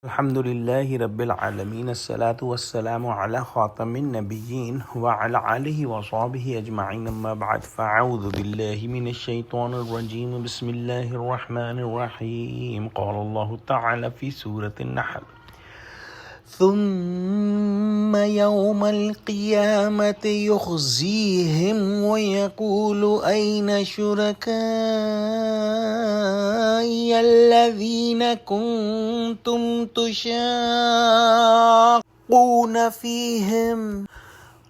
الحمد للہ رب العالمین الصلاة والسلام علی خاتم النبیین وعلی آلہ وصحبہ اجمعین اما بعد فاعوذ باللہ من الشیطان الرجیم بسم اللہ الرحمن الرحیم قال اللہ تعالی فی سورة النحل ثم يوم القيامة يخزيهم ويقول أين شركائي الذين كنتم تشاقون فيهم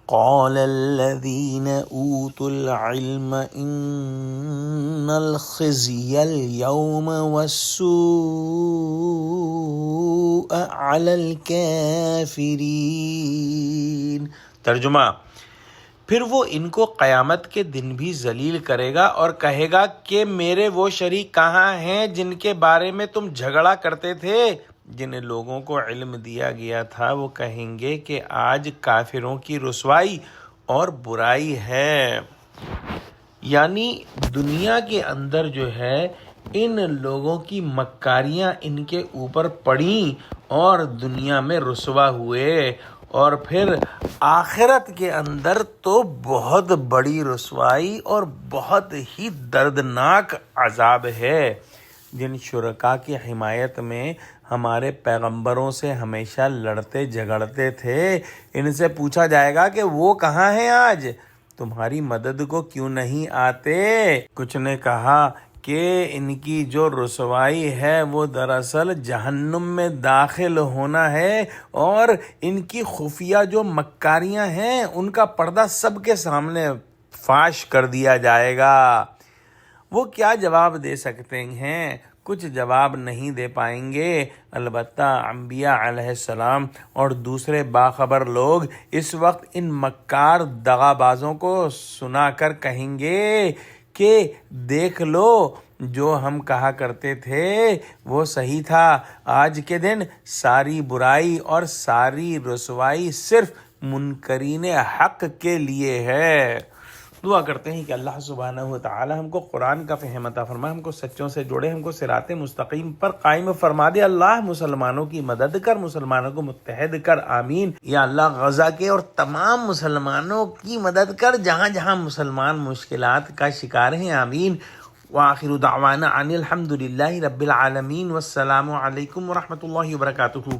قال الذين أوتوا العلم إن الخزي اليوم والسوء على الكافرين۔ ترجمہ: پھر وہ ان کو قیامت کے دن بھی ذلیل کرے گا اور کہے گا کہ میرے وہ شریک کہاں ہیں جن کے بارے میں تم جھگڑا کرتے تھے۔ جن لوگوں کو علم دیا گیا تھا وہ کہیں گے کہ آج کافروں کی رسوائی اور برائی ہے۔ یعنی دنیا کے اندر جو ہے ان لوگوں کی مکاریاں ان کے اوپر پڑیں اور دنیا میں رسوا ہوئے، اور پھر آخرت کے اندر تو بہت بڑی رسوائی اور بہت ہی دردناک عذاب ہے۔ جن شرکاء کی حمایت میں ہمارے پیغمبروں سے ہمیشہ لڑتے جھگڑتے تھے، ان سے پوچھا جائے گا کہ وہ کہاں ہیں آج، تمہاری مدد کو کیوں نہیں آتے؟ کچھ نے کہا کہ ان کی جو رسوائی ہے وہ دراصل جہنم میں داخل ہونا ہے، اور ان کی خفیہ جو مکاریاں ہیں ان کا پردہ سب کے سامنے فاش کر دیا جائے گا۔ وہ کیا جواب دے سکتے ہیں؟ کچھ جواب نہیں دے پائیں گے، البتہ انبیاء علیہ السلام اور دوسرے باخبر لوگ اس وقت ان مکار دغابازوں کو سنا کر کہیں گے کہ دیکھ لو، جو ہم کہا کرتے تھے وہ صحیح تھا، آج کے دن ساری برائی اور ساری رسوائی صرف منکرین حق کے لیے ہے۔ دعا کرتے ہیں کہ اللہ سبحانہ وتعالی ہم کو قرآن کا فہم عطا فرمائے، ہم کو سچوں سے جوڑے، ہم کو صراط مستقیم پر قائم فرما دے۔ اللہ مسلمانوں کی مدد کر، مسلمانوں کو متحد کر، آمین۔ یا اللہ غزہ کے اور تمام مسلمانوں کی مدد کر جہاں جہاں مسلمان مشکلات کا شکار ہیں، آمین۔ وآخر دعوانا ان الحمد للہ رب العالمین، والسلام علیکم ورحمۃ اللہ وبرکاتہ۔